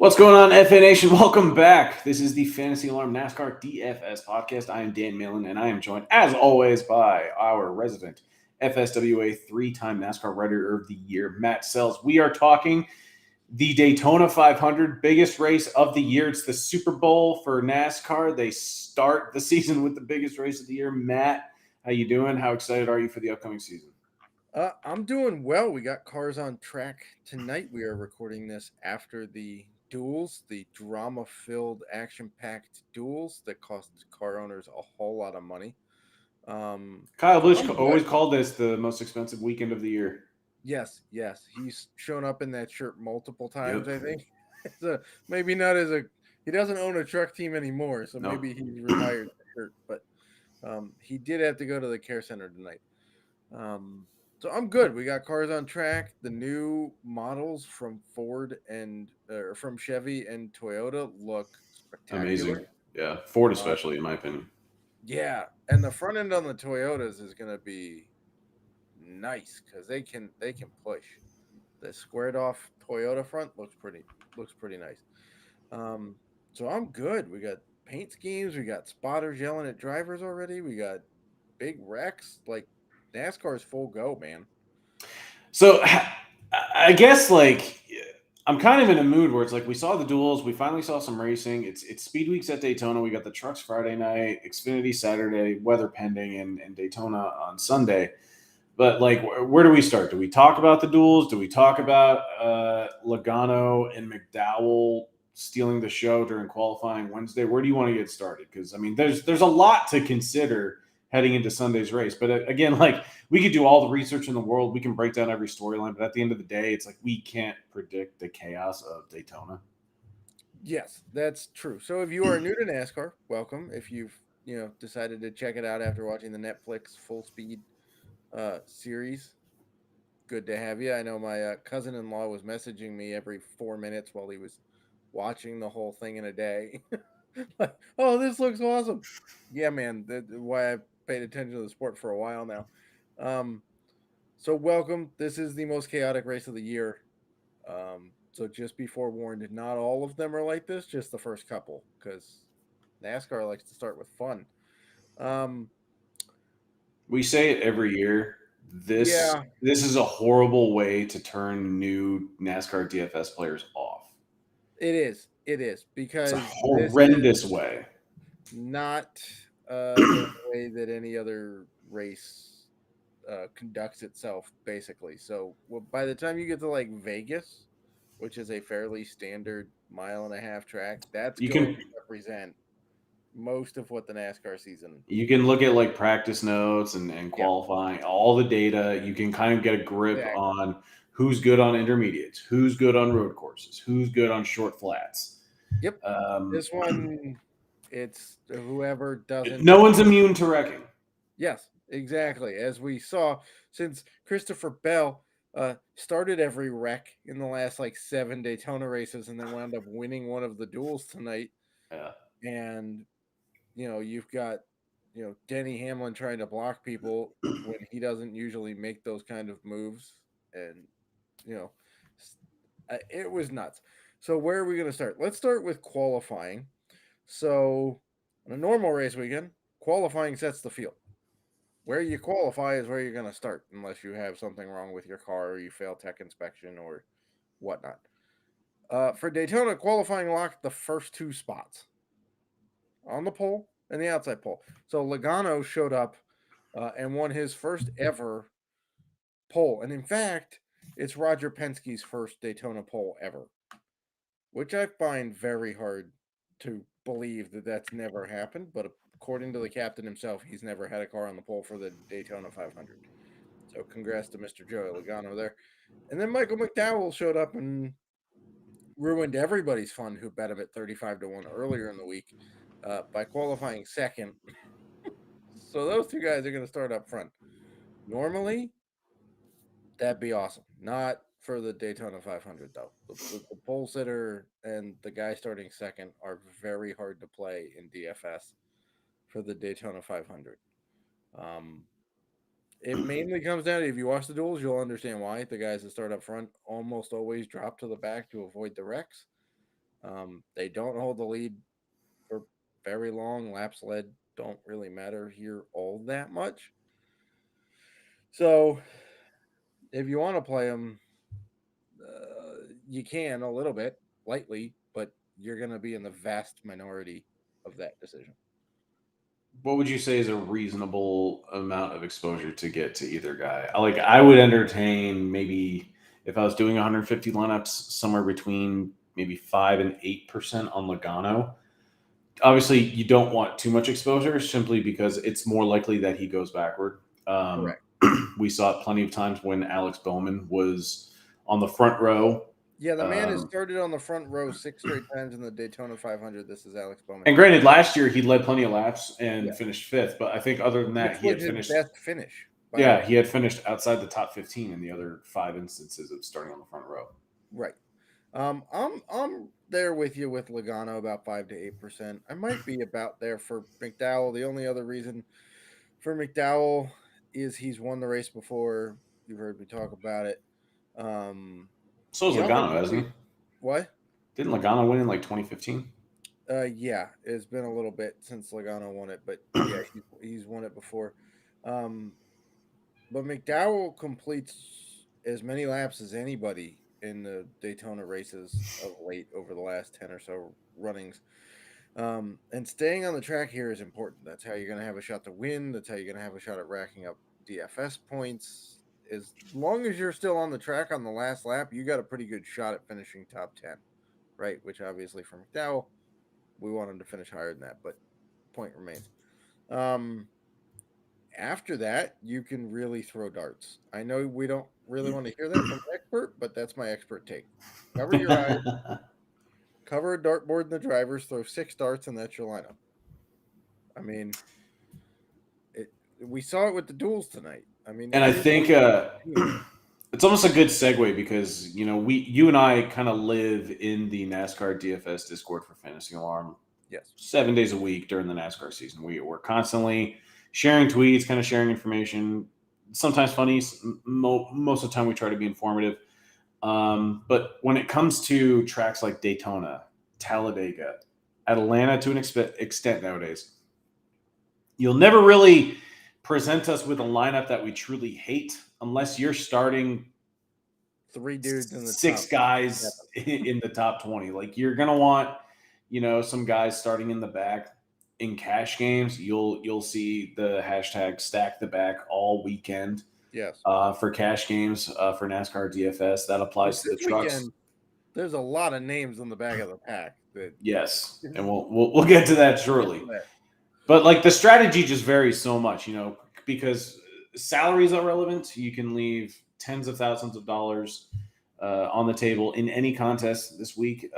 What's going on, FA Nation? Welcome back. This is the Fantasy Alarm NASCAR DFS podcast. I am Dan Malin, and I am joined, as always, by our resident FSWA three-time NASCAR Writer of the Year, Matt Selz. We are talking the Daytona 500, biggest race of the year. It's the Super Bowl for NASCAR. They start the season with the biggest race of the year. Matt, how you doing? How excited are you for the upcoming season? I'm doing well. We got cars on track tonight. We are recording this after the duels, the drama-filled, action-packed duels that cost car owners a whole lot of money. Kyle So Busch I'm always good. called this the most expensive weekend of the year. Yes, he's shown up in that shirt multiple times. Yep. I think so. Maybe not as a he doesn't own a truck team anymore, so Nope. maybe he's retired the shirt. But he did have to go to the care center tonight. So I'm good. We got cars on track. The new models from Ford and from Chevy and Toyota look spectacular. Amazing. Yeah. Ford, Uh, especially, in my opinion. yeah, and the front end on the Toyotas is going to be nice because they can push. The squared off Toyota front looks pretty nice. Um, so I'm good. We got paint schemes. We got spotters yelling at drivers already. We got big wrecks. Like NASCAR's full go, man. So I guess I'm kind of in a mood where it's like we saw the duels, we finally saw some racing. It's Speed Weeks at Daytona. We got the trucks Friday night, Xfinity Saturday, weather pending, and Daytona on Sunday. But where do we start? Do we talk about the duels? Do we talk about Logano and McDowell stealing the show during qualifying Wednesday? Where do you want to get started? Because I mean, there's a lot to consider heading into Sunday's race. But again, we could do all the research in the world, we can break down every storyline, but at the end of the day, it's like we can't predict the chaos of Daytona. Yes, that's true. So if you are new to NASCAR, welcome. If you've decided to check it out after watching the Netflix Full Speed series, good to have you. I know my cousin-in-law was messaging me every 4 minutes while he was watching the whole thing in a day. Like, oh, this looks awesome. Yeah, man. That's why I've paid attention to the sport for a while now. Um, so welcome. This is the most chaotic race of the year. So just be forewarned, not all of them are like this, just the first couple, because NASCAR likes to start with fun. Um, We say it every year. This yeah, this is a horrible way to turn new NASCAR DFS players off. it is. It is It's a because this is horrendous way. not the way that any other race conducts itself, basically. So by the time you get to like Vegas, which is a fairly standard mile-and-a-half track, that's You going can to represent most of what the NASCAR season. you can look at practice notes and Yeah, qualifying, all the data. You can kind of get a grip exactly. on who's good on intermediates, who's good on road courses, who's good on short flats. Yep. Um, This one, it's whoever doesn't. no one's immune to wrecking. Yes, exactly. As we saw, since Christopher Bell started every wreck in the last like 7 Daytona races and then wound up winning one of the duels tonight. Yeah. And, you've got, Denny Hamlin trying to block people when he doesn't usually make those kind of moves. And, you know, it was nuts. So, where are we going to start? Let's start with qualifying. So, on a normal race weekend, qualifying sets the field. Where you qualify is where you're going to start, unless you have something wrong with your car or you fail tech inspection or whatnot. For Daytona, qualifying locked the first 2 spots on the pole and the outside pole. So Logano showed up and won his first ever pole. And in fact, it's Roger Penske's first Daytona pole ever, which I find very hard to believe that that's never happened. But according to the captain himself, he's never had a car on the pole for the Daytona 500. So congrats to Mr. Joey Logano there. And then Michael McDowell showed up and ruined everybody's fun who bet him at 35-1 earlier in the week by qualifying second. So those two guys are going to start up front. Normally, that'd be awesome. Not for the Daytona 500, though. The pole sitter and the guy starting second are very hard to play in DFS for the Daytona 500. Um, it mainly comes down to, if you watch the duels, you'll understand why. The guys that start up front almost always drop to the back to avoid the wrecks. They don't hold the lead for very long. Laps led don't really matter here all that much. So if you want to play them, you can a little bit lightly, but you're going to be in the vast minority of that decision. What would you say is a reasonable amount of exposure to get to either guy? I would entertain maybe if I was doing 150 lineups, somewhere between maybe 5 and 8% on Logano. Obviously, you don't want too much exposure simply because it's more likely that he goes backward. Um, Correct. we saw it plenty of times when Alex Bowman was on the front row. Yeah, the man has Um, started on the front row 6 straight times in the Daytona 500. This is Alex Bowman. and granted, last year he led plenty of laps Yeah, and finished fifth, but I think other than which that, he was had his finished. best finish, by the way. Yeah, he had finished outside the top 15 in the other 5 instances of starting on the front row. Right. I'm there with you with Logano about 5 to 8%. I might be about there for McDowell. The only other reason for McDowell is he's won the race before. You've heard me talk about it. So is The other Logano, hasn't play, he? what? Didn't Logano win in like 2015? Yeah, it's been a little bit since Logano won it, but yeah, he's won it before. Um, but McDowell completes as many laps as anybody in the Daytona races of late over the last 10 or so runnings. And staying on the track here is important. That's how you're going to have a shot to win. That's how you're going to have a shot at racking up DFS points. As long as you're still on the track on the last lap, you got a pretty good shot at finishing top 10, right? Which obviously for McDowell, we want him to finish higher than that, but point remains. Um, After that, you can really throw darts. I know we don't really want to hear that from an expert, but that's my expert take. Cover your eyes, cover a dartboard in the drivers, throw 6 darts, and that's your lineup. I mean, it, we saw it with the duels tonight. I mean, And I everybody think doing it. it's almost a good segue because you and I kind of live in the NASCAR DFS Discord for Fantasy Alarm Yes. 7 days a week during the NASCAR season. We're constantly sharing tweets, kind of sharing information. Sometimes funny. Most of the time, we try to be informative. But when it comes to tracks like Daytona, Talladega, Atlanta, to an extent nowadays, you'll never really present us with a lineup that we truly hate unless you're starting 3 dudes in the six top. guys in the top 20. Like you're gonna want, some guys starting in the back. In cash games, you'll see the hashtag stack the back all weekend Yes. for cash games for NASCAR DFS. That But applies to this the trucks. weekend, there's a lot of names on the back of the pack that Yes, and we'll get to that get shortly. to that. But like the strategy just varies so much, because salaries are relevant. You can leave tens of thousands of dollars on the table in any contest this week.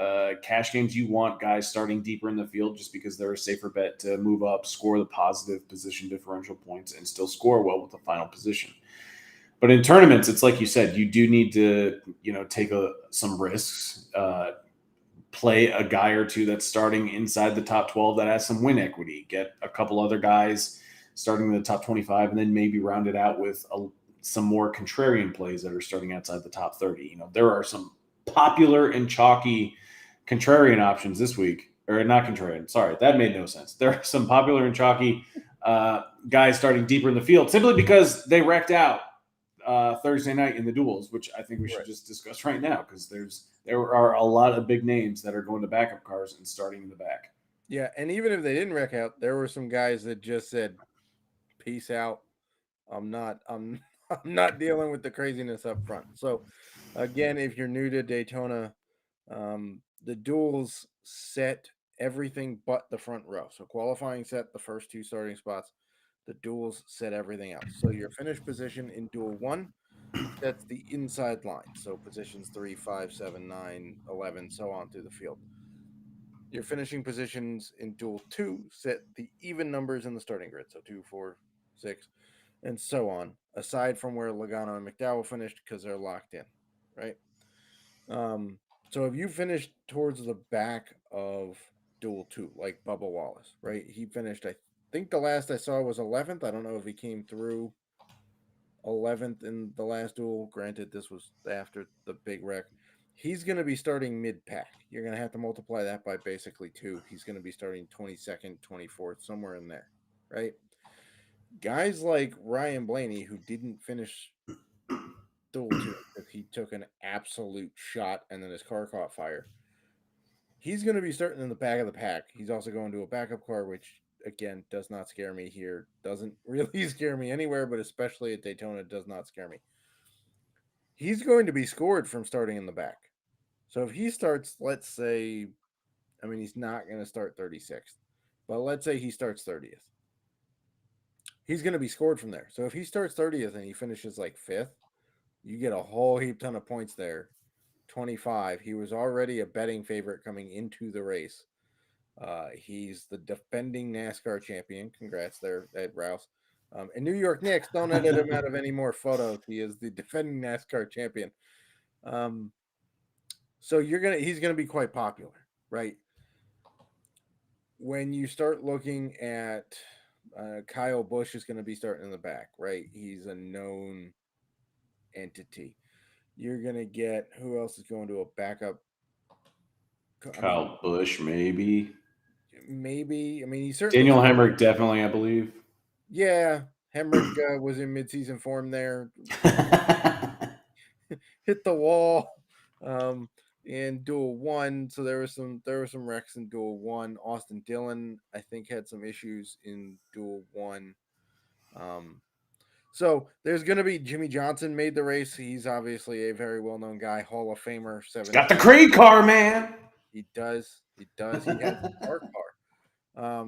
Cash games, you want guys starting deeper in the field just because they're a safer bet to move up, score the positive position differential points, and still score well with the final position. But in tournaments, it's like you said, you do need to, take some risks. Play a guy or two that's starting inside the top 12 that has some win equity, get a couple other guys starting in the top 25, and then maybe round it out with some more contrarian plays that are starting outside the top 30. There are some popular and chalky contrarian options this week, or not contrarian. Sorry, that made no sense. There are some popular and chalky guys starting deeper in the field simply because they wrecked out Thursday night in the duels, which I think we should Right. just discuss right now because there are a lot of big names that are going to backup cars and starting in the back. Yeah, and even if they didn't wreck out, there were some guys that just said, "Peace out. I'm I'm not dealing with the craziness up front." So, again, if you're new to Daytona, the duels set everything but the front row. So qualifying set the first 2 starting spots. The duels set everything else. So your finish position in duel 1 sets the inside line. So positions 3, 5, 7, 9, 11, so on through the field. Your finishing positions in duel 2 set the even numbers in the starting grid. So 2, 4, 6, and so on, aside from where Logano and McDowell finished because they're locked in, right? Um, so if you finished towards the back of duel 2, like Bubba Wallace, right? He finished, I think the last I saw was 11th. I don't know if he came through 11th in the last duel. Granted, this was after the big wreck. He's going to be starting mid-pack. You're going to have to multiply that by basically 2. He's going to be starting 22nd, 24th, somewhere in there, right? Guys like Ryan Blaney, who didn't finish dual 2 because he took an absolute shot and then his car caught fire. He's going to be starting in the back of the pack. He's also going to a backup car, which, again, does not scare me here. Doesn't really scare me anywhere, but especially at Daytona, does not scare me. He's going to be scored from starting in the back. So if he starts, let's say, I mean, he's not going to start 36th, but let's say he starts 30th. He's going to be scored from there. So if he starts 30th and he finishes like 5th, you get a whole heap ton of points there. 25. He was already a betting favorite coming into the race. He's the defending NASCAR champion. Congrats there, Ed Rouse. And New York Knicks, don't edit him out of any more photos. He is the defending NASCAR champion. So he's gonna be quite popular, right? When you start looking at Kyle Busch is going to be starting in the back, right? He's a known entity. You're going to get who else is going to a backup? Kyle Busch, maybe. Maybe. I mean, he certainly. Daniel Hemrick, definitely, I believe. Yeah, Hemrick was in midseason form there. Hit the wall in Duel 1. So there were some wrecks in Duel 1. Austin Dillon, I think, had some issues in Duel 1. So there's going to be Jimmy Johnson made the race. He's obviously a very well-known guy, Hall of Famer. Got the Creed car, man. He does. He has our car.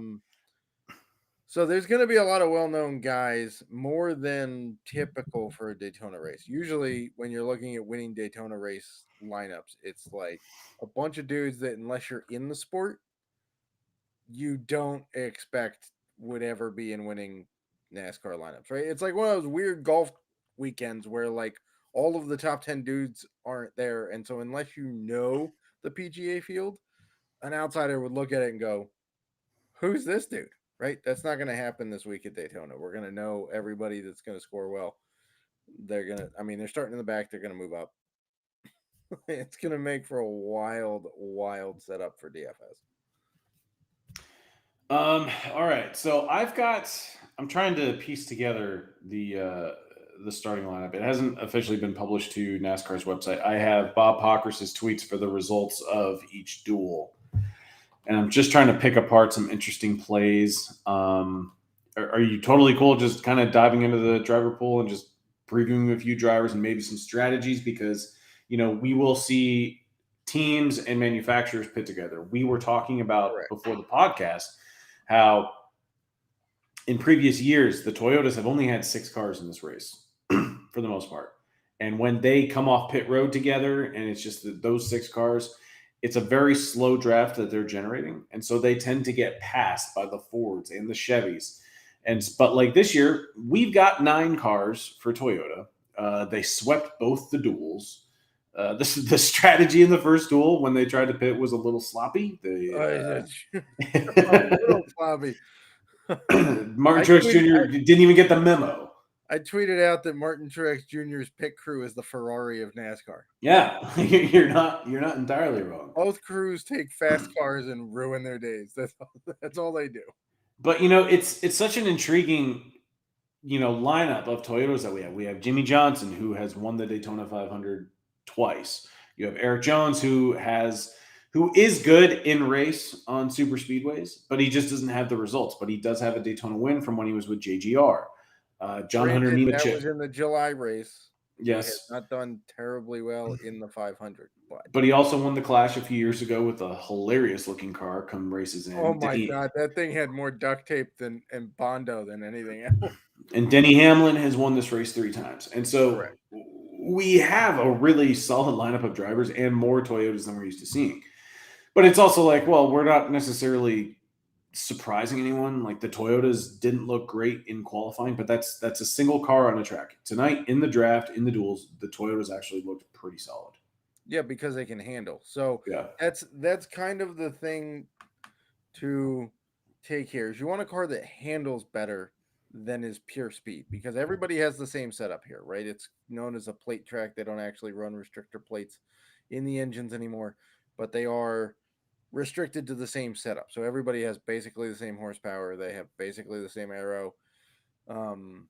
So there's going to be a lot of well-known guys, more than typical for a Daytona race. Usually when you're looking at winning Daytona race lineups, it's like a bunch of dudes that, unless you're in the sport, you don't expect would ever be in winning NASCAR lineups, right? It's like one of those weird golf weekends where like all of the top 10 dudes aren't there. And so unless you know the PGA field, an outsider would look at it and go, who's this dude? Right? That's not going to happen this week at Daytona. We're going to know everybody that's going to score well. They're starting in the back. They're going to move up. It's going to make for a wild setup for DFS. All right. So I'm trying to piece together the starting lineup. It hasn't officially been published to NASCAR's website. I have Bob Pockrass's tweets for the results of each duel. And I'm just trying to pick apart some interesting plays. Are you totally cool just kind of diving into the driver pool and just previewing a few drivers and maybe some strategies? Because, we will see teams and manufacturers pit together. We were talking about before the podcast how in previous years, the Toyotas have only had 6 cars in this race for the most part. And when they come off pit road together and it's just those 6 cars, it's a very slow draft that they're generating. And so they tend to get passed by the Fords and the Chevys. But like this year, we've got 9 cars for Toyota. They swept both the duels. The strategy in the first duel when they tried to pit was a little sloppy. A little sloppy. Martin Truex Jr. didn't even get the memo. I tweeted out that Martin Truex Jr.'s pit crew is the Ferrari of NASCAR. Yeah, you're not entirely wrong. Both crews take fast cars and ruin their days. That's all they do. But it's such an intriguing lineup of Toyotas that we have. We have Jimmy Johnson, who has won the Daytona 500 twice. You have Eric Jones, who is good in race on super speedways, but he just doesn't have the results. But he does have a Daytona win from when he was with JGR. John Hunter Nemechek. That was in the July race. Yes. He has not done terribly well in the 500. But he also won the Clash a few years ago with a hilarious-looking car come races in. Oh, my God. That thing had more duct tape and Bondo than anything else. And Denny Hamlin has won this race 3 times. And so we have a really solid lineup of drivers and more Toyotas than we're used to seeing. But it's also like, well, we're not necessarily surprising anyone. Like the Toyotas didn't look great in qualifying, but that's a single car on a track. Tonight in the draft, in the duels, the Toyotas actually looked pretty solid. Yeah, because they can handle. So that's kind of the thing to take here is you want a car that handles better than is pure speed, because everybody has the same setup here, right? It's known as a plate track. They don't actually run restrictor plates in the engines anymore, but they are restricted to the same setup. So everybody has basically the same horsepower. They have basically the same aero. Um,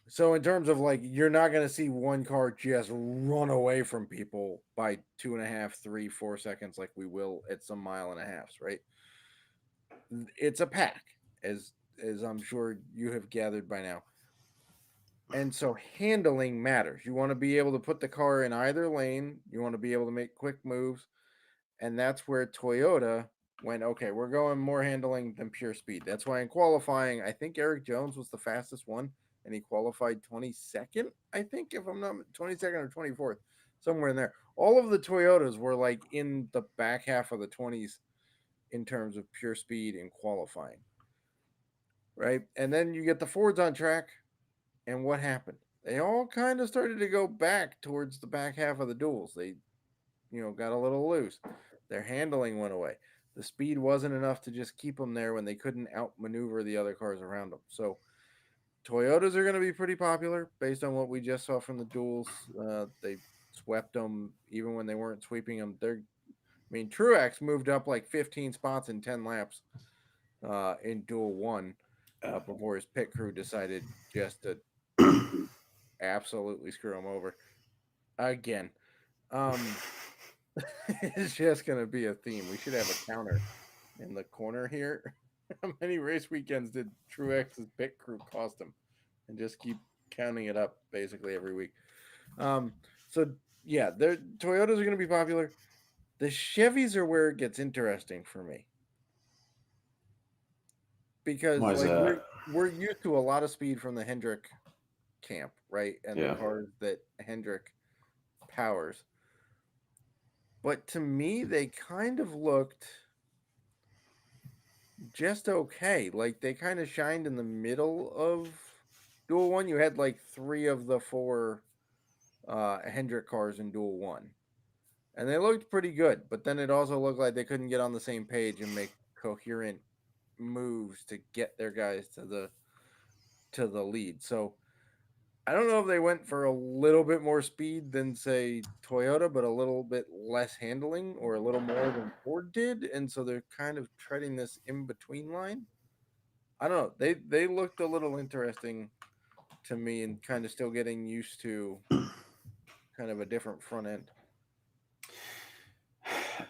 so in terms of like, you're not going to see one car just run away from people by 2.5, 3, 4 seconds like we will at some mile and a half, right? It's a pack, as I'm sure you have gathered by now. And so handling matters. You want to be able to put the car in either lane. You want to be able to make quick moves. And that's where Toyota went, okay, we're going more handling than pure speed. That's why in qualifying, I think Eric Jones was the fastest one, and he qualified 22nd, I think, if I'm not 22nd or 24th, somewhere in there. All of the Toyotas were like in the back half of the 20s in terms of pure speed in qualifying, right? And then you get the Fords on track, and what happened? They all kind of started to go back towards the back half of the duels. They, got a little loose. Their handling went away. The speed wasn't enough to just keep them there when they couldn't outmaneuver the other cars around them. So Toyotas are going to be pretty popular based on what we just saw from the duels. They swept them even when they weren't sweeping them. Truex moved up like 15 spots in 10 laps in Duel 1 before his pit crew decided just to absolutely screw him over again. It's just going to be a theme. We should have a counter in the corner here. How many race weekends did Truex's pit crew cost him? And just keep counting it up basically every week. So yeah, Toyotas are going to be popular. The Chevys are where it gets interesting for me, because Why is like that? we're used to a lot of speed from the Hendrick camp, right? And the Yeah. cars that Hendrick powers. But to me, they kind of looked just okay. Like they kind of shined in the middle of Duel 1. You had like 3 of the 4 Hendrick cars in Duel 1. And they looked pretty good, but then it also looked like they couldn't get on the same page and make coherent moves to get their guys to the lead. So I don't know if they went for a little bit more speed than say Toyota, but a little bit less handling, or a little more than Ford did, and so they're kind of treading this in between line. I don't know. They looked a little interesting to me, and kind of still getting used to kind of a different front end.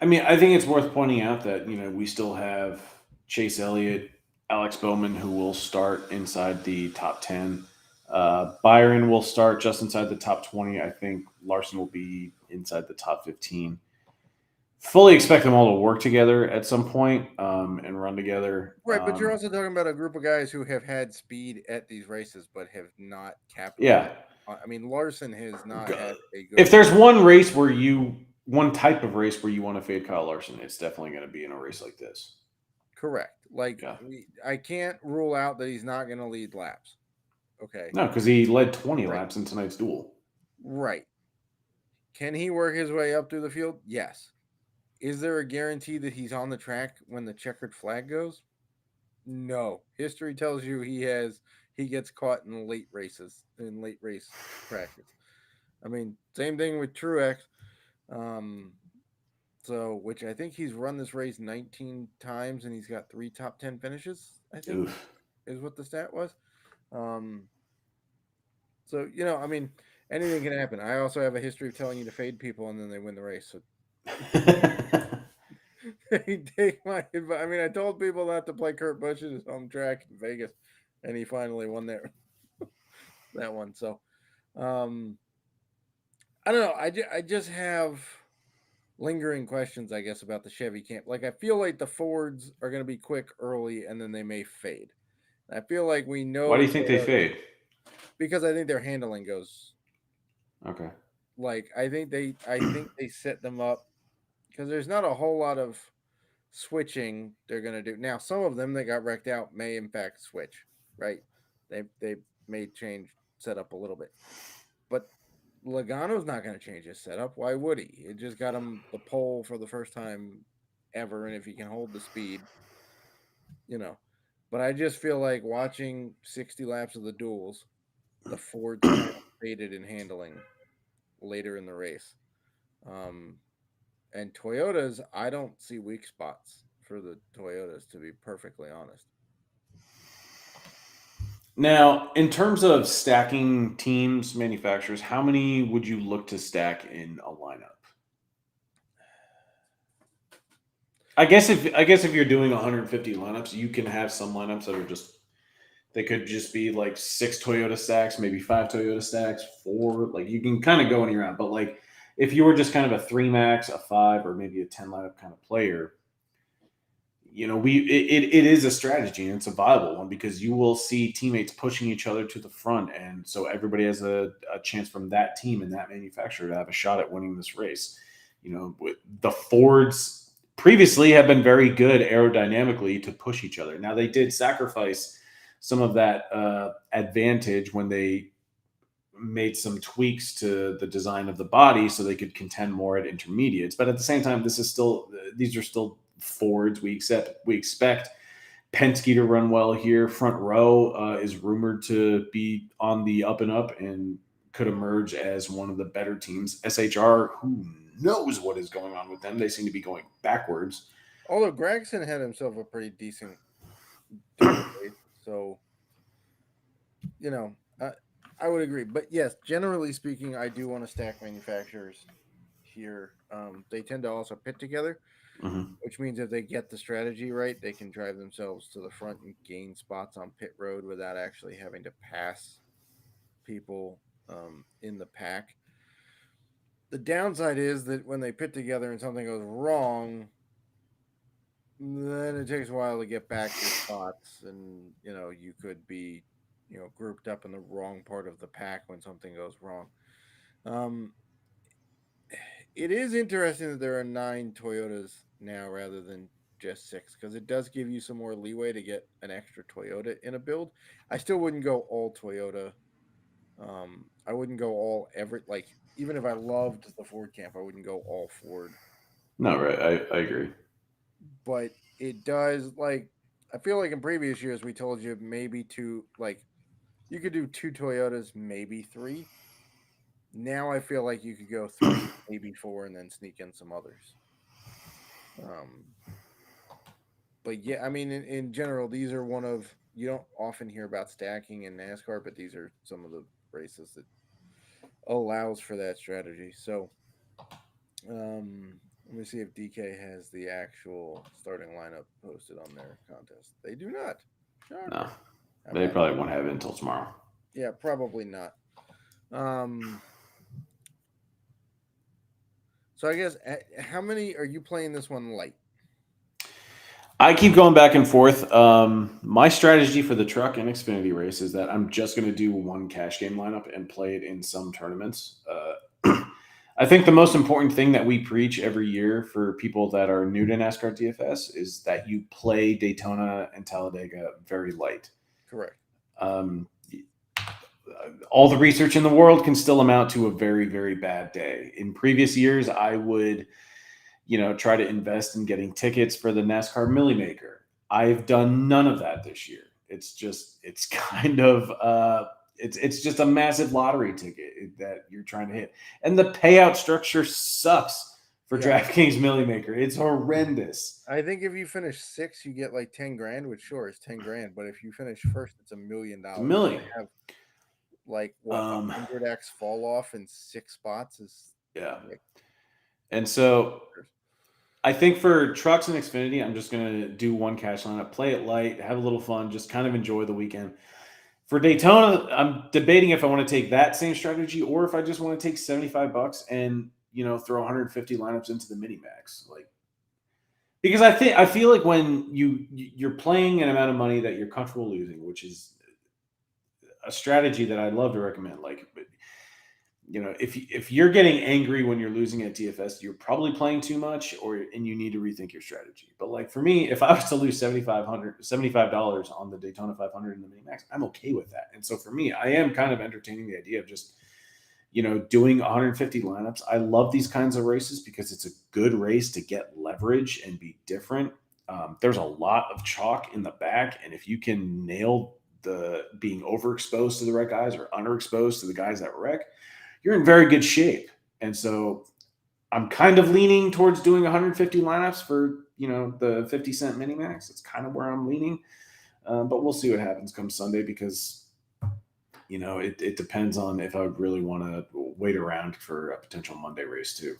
I mean, I think it's worth pointing out that we still have Chase Elliott, Alex Bowman, who will start inside the top 10. Byron will start just inside the top 20. I think Larson will be inside the top 15. Fully expect them all to work together at some point and run together. Right, but you're also talking about a group of guys who have had speed at these races, but have not capitalized. Yeah. Larson has not had a good If there's run. one type of race where you want to fade Kyle Larson, it's definitely going to be in a race like this. Correct. Like Yeah. I can't rule out that he's not going to lead laps. Okay. No, because he led 20 Right. laps in tonight's duel. Right. Can he work his way up through the field? Yes. Is there a guarantee that he's on the track when the checkered flag goes? No. History tells you he gets caught in late races, in late race crashes. I mean, same thing with Truex. So, which I think he's run this race 19 times and he's got 3 top 10 finishes, I think Oof. is what the stat was. Um, so, anything can happen. I also have a history of telling you to fade people and then they win the race. So, take my advice. I mean, I told people not to play Kurt Busch's home track in Vegas, and he finally won that one. So, um, I don't know. I just have lingering questions, I guess, about the Chevy camp. Like, I feel like the Fords are going to be quick early, and then they may fade. I feel like we Why do know you think they fade? because I think their handling goes Okay. like I think they set them up because there's not a whole lot of switching they're going to do. Now, some of them that got wrecked out may in fact switch, right? They may change setup a little bit. But Logano's not going to change his setup. Why would he? It just got him the pole for the first time ever, and if he can hold the speed, you know. But I just feel like watching 60 laps of the duels, the Fords kind of faded in handling later in the race. And Toyotas, I don't see weak spots for the Toyotas, to be perfectly honest. Now, in terms of stacking teams, manufacturers, how many would you look to stack in a lineup? I guess if you're doing 150 lineups, you can have some lineups that are just they could just be like 6 Toyota stacks, maybe 5 Toyota stacks, 4. Like you can kind of go any round. But like if you were just kind of a 3 max, a 5, or maybe a 10 lineup kind of player, it is a strategy and it's a viable one because you will see teammates pushing each other to the front, and so everybody has a chance from that team and that manufacturer to have a shot at winning this race. The Fords previously have been very good aerodynamically to push each other. Now they did sacrifice some of that advantage when they made some tweaks to the design of the body so they could contend more at intermediates. But at the same time, these are still Fords. We expect Penske to run well here. Front row is rumored to be on the up and up and could emerge as one of the better teams. SHR, who knows what is going on with them? They seem to be going backwards. Although Gregson had himself a pretty decent dirt race, so you know, I would agree. But yes, generally speaking, I do want to stack manufacturers here. They tend to also pit together, Mhm. which means if they get the strategy right, they can drive themselves to the front and gain spots on pit road without actually having to pass people in the pack. The downside is that when they pit together and something goes wrong, then it takes a while to get back your spots, and you could be grouped up in the wrong part of the pack when something goes wrong. Um, it is interesting that there are 9 Toyotas now rather than just 6, because it does give you some more leeway to get an extra Toyota in a build. I still wouldn't go all Toyota. I wouldn't go all Everett. Like, even if I loved the Ford camp, I wouldn't go all Ford. No, right. I agree. But it does, like, I feel like in previous years we told you maybe two, like, you could do 2 Toyotas, maybe 3. Now I feel like you could go 3, maybe 4, and then sneak in some others. Um, but yeah, I mean, in general, these are one of, you don't often hear about stacking in NASCAR, but these are some of the races that allows for that strategy. So, let me see if DK has the actual starting lineup posted on their contest. They do not. No, Shocker. How they about probably won't have it until tomorrow. Yeah, probably not. Um, so I guess how many are you playing this one light? I keep going back and forth. My strategy for the truck and Xfinity race is that I'm just going to do one cash game lineup and play it in some tournaments. I think the most important thing that we preach every year for people that are new to NASCAR DFS is that you play Daytona and Talladega very light. Correct. Um, all the research in the world can still amount to a very, very bad day. In previous years, I would try to invest in getting tickets for the NASCAR Millie Maker. I've done none of that this year. It's kind of it's just a massive lottery ticket that you're trying to hit, and the payout structure sucks for Yeah, DraftKings Millie Maker. It's horrendous. I think if you finish 6, you get like 10 grand, which sure is 10 grand. But if you finish first, it's It's a $1 million. To million. have like what a Um, 100x fall off in 6 spots is yeah, like, and so I think for trucks and Xfinity, I'm just gonna do one cash lineup, play it light, have a little fun, just kind of enjoy the weekend. For Daytona, I'm debating if I want to take that same strategy or if I just want to take $75 and throw 150 lineups into the mini max. Like because I feel like when you're playing an amount of money that you're comfortable losing, which is a strategy that I'd love to recommend. Like if you're getting angry when you're losing at DFS, you're probably playing too much, and you need to rethink your strategy. But like for me, if I was to lose $75 on the Daytona 500 in the mini max, I'm okay with that. And so for me, I am kind of entertaining the idea of just doing 150 lineups. I love these kinds of races because it's a good race to get leverage and be different. There's a lot of chalk in the back, and if you can nail the being overexposed to the right guys or underexposed to the guys that wreck, you're in very good shape. And so I'm kind of leaning towards doing 150 lineups for the 50-cent mini max. It's kind of where I'm leaning, but we'll see what happens come Sunday because it depends on if I would really want to wait around for a potential Monday race too.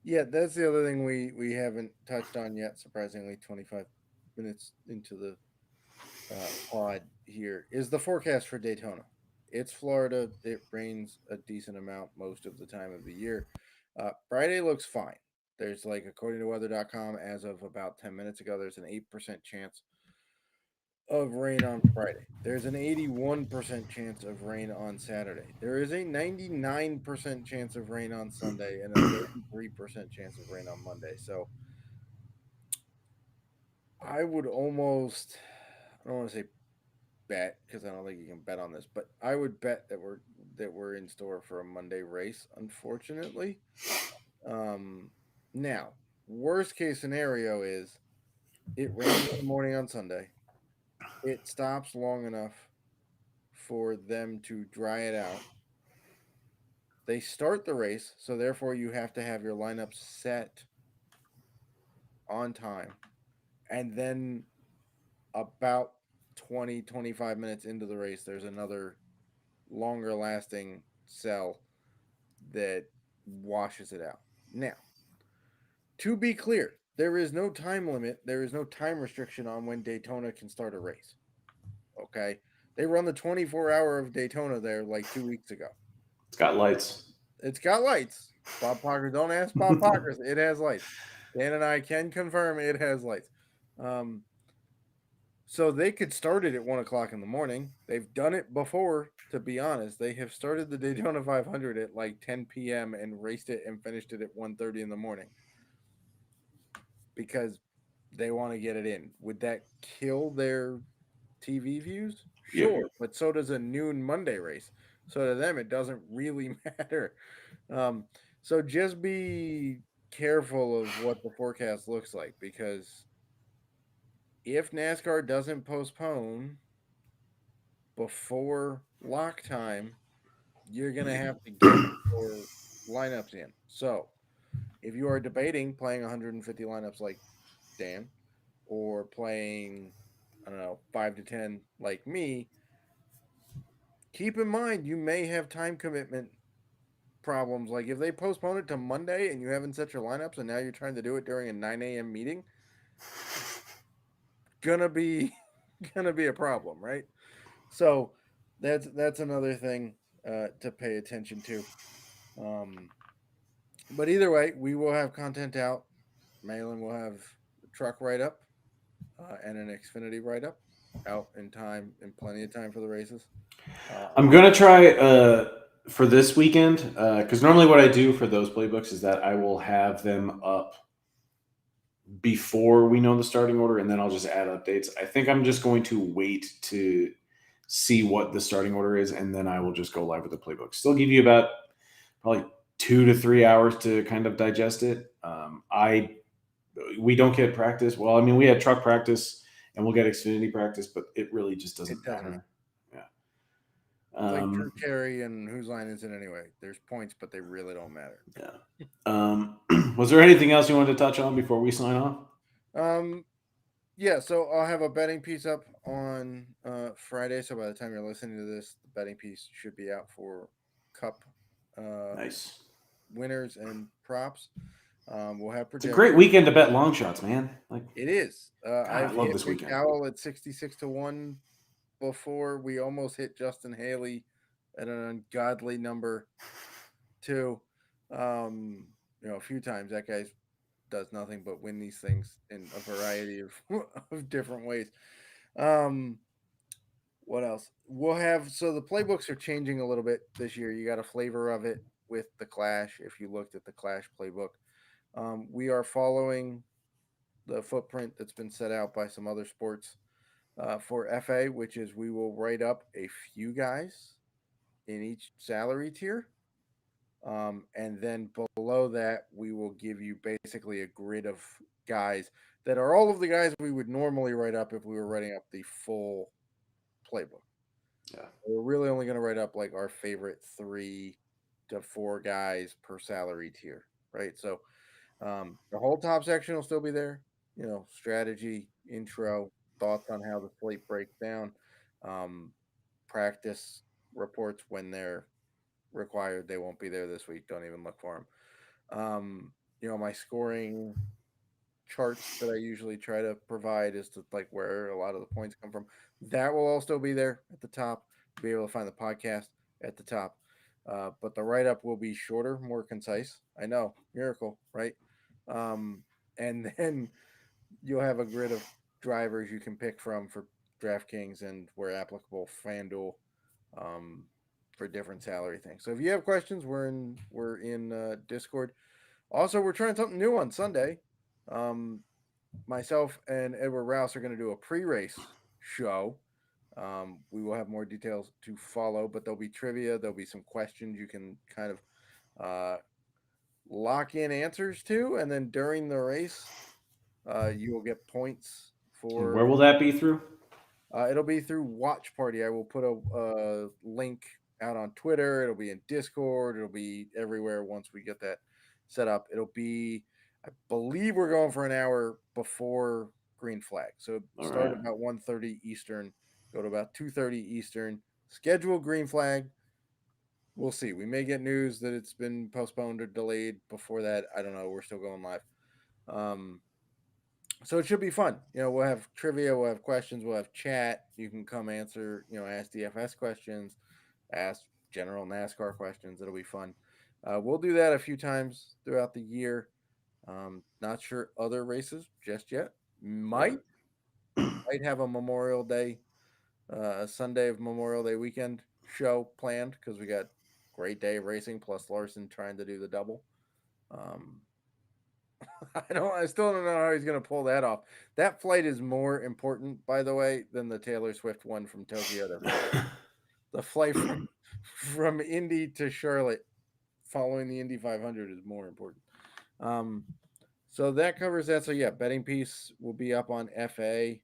Yeah, that's the other thing we haven't touched on yet. Surprisingly, 25 minutes into the pod here is the forecast for Daytona. It's Florida. It rains a decent amount most of the time of the year. Friday looks fine. There's according to weather.com, as of about 10 minutes ago, there's an 8% chance of rain on Friday. There's an 81% chance of rain on Saturday. There is a 99% chance of rain on Sunday and a 33% chance of rain on Monday. So I would almost, I don't want to say bet because I don't think you can bet on this, but I would bet that we're in store for a Monday race, unfortunately. Now, worst case scenario is it rains in the morning on Sunday. It stops long enough for them to dry it out. They start the race, so therefore you have to have your lineup set on time. And then about 20-25 minutes into the race, there's another longer lasting cell that washes it out. Now, to be clear, there is no time limit, there is no time restriction on when Daytona can start a race. Okay? They run the 24-hour of Daytona there 2 weeks ago. It's got lights. It's got lights. Bob Parker, don't ask Bob Parker. It has lights. Dan and I can confirm it has lights. So they could start it at 1 o'clock in the morning. They've done it before, to be honest. They have started the Daytona 500 at 10 p.m. and raced it and finished it at 1:30 in the morning because they want to get it in. Would that kill their TV views? Yep. Sure, but so does a noon Monday race. So to them, it doesn't really matter. So just be careful of what the forecast looks like because if NASCAR doesn't postpone before lock time, you're going to have to get your lineups in. So if you are debating playing 150 lineups like Dan or playing, I don't know, 5 to 10 like me, keep in mind you may have time commitment problems. Like if they postpone it to Monday and you haven't set your lineups and now you're trying to do it during a 9 a.m. meeting, gonna be gonna be a problem, right? So that's another thing to pay attention to. Um, but either way, we will have content out. Malin will have the truck write up and an Xfinity write up out in time, in plenty of time for the races. I'm gonna try for this weekend because normally what I do for those playbooks is that I will have them up before we know the starting order, and then I'll just add updates. I think I'm just going to wait to see what the starting order is, and then I will just go live with the playbook. Still give you about probably 2 to 3 hours to kind of digest it. We don't get practice. Well, I mean, we had truck practice and we'll get Xfinity practice, but it really just doesn't matter. Yeah. It's like Drew Carey and whose line is it anyway? There's points, but they really don't matter. Yeah. Was there anything else you wanted to touch on before we sign off? Yeah, so I'll have a betting piece up on Friday. So by the time you're listening to this, the betting piece should be out for Cup Nice. winners and props. We'll have It's a great weekend to bet long shots, man. It is. I love this weekend. McDowell at 66-1 before. We almost hit Justin Haley at an ungodly number too. A few times that guy does nothing but win these things in a variety of different ways. What else? We'll have the playbooks are changing a little bit this year. You got a flavor of it with the Clash. If you looked at the Clash playbook, we are following the footprint that's been set out by some other sports for FA, which is we will write up a few guys in each salary tier. And then below that, we will give you basically a grid of guys that are all of the guys we would normally write up if we were writing up the full playbook. Yeah. We're really only going to write up our favorite 3 to 4 guys per salary tier. right? So the whole top section will still be there. Strategy, intro, thoughts on how the slate breaks down, um, practice reports when they're required. They won't be there this week. Don't even look for them. My scoring charts that I usually try to provide as to like where a lot of the points come from. That will also be there at the top. Be able to find the podcast at the top. But the write up will be shorter, more concise. I know, miracle, right? And then you'll have a grid of drivers you can pick from for DraftKings and where applicable FanDuel um, for different salary things. So if you have questions, we're in Discord. Also, we're trying something new on Sunday. Um, Myself and Edward Rouse are going to do a pre-race show. We will have more details to follow, but there'll be trivia. There'll be some questions you can kind of uh, lock in answers to, and then during the race, you will get points And for. where will that be through? It'll be through Watch Party. I will put a link out on Twitter. It'll be in Discord. It'll be everywhere once we get that set up. It'll be, I believe we're going for an hour before green flag. So All start right. about 1:30 Eastern, go to about 2:30 Eastern. Schedule green flag. We'll see. We may get news that it's been postponed or delayed before that. I don't know. We're still going live. So it should be fun. We'll have trivia, we'll have questions, we'll have chat. You can come answer, ask DFS questions, ask general NASCAR questions. It'll be fun. We'll do that a few times throughout the year. Not sure other races just yet. Might have a Memorial Day, Sunday of Memorial Day weekend show planned because we got great day of racing plus Larson trying to do the double. I still don't know how he's going to pull that off. That flight is more important, by the way, than the Taylor Swift one from Tokyo to Florida. The flight from Indy to Charlotte following the Indy 500 is more important. So that covers that. So yeah, betting piece will be up on FA.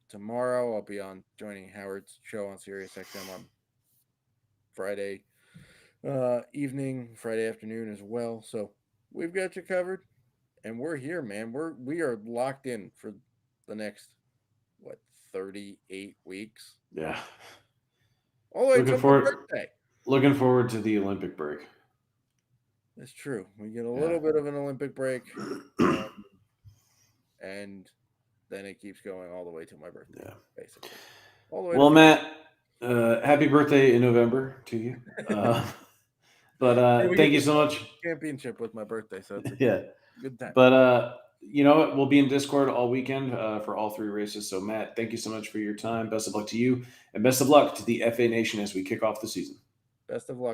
Tomorrow I'll be on joining Howard's show on SiriusXM on Friday evening, Friday afternoon as well. So we've got you covered, and we're here, man. We are locked in for the next 38 weeks. Yeah. All the way Looking till my forward. birthday. Looking forward to the Olympic break. That's true. We get a little bit of an Olympic break, and then it keeps going all the way to my birthday. Yeah. Basically. All the way. Well, Matt, happy birthday in November to you. But thank you so much. Championship with my birthday, so it's Yeah. good time. But you know what? We'll be in Discord all weekend for all three races. So, Matt, thank you so much for your time. Best of luck to you, and best of luck to the FA Nation as we kick off the season. Best of luck.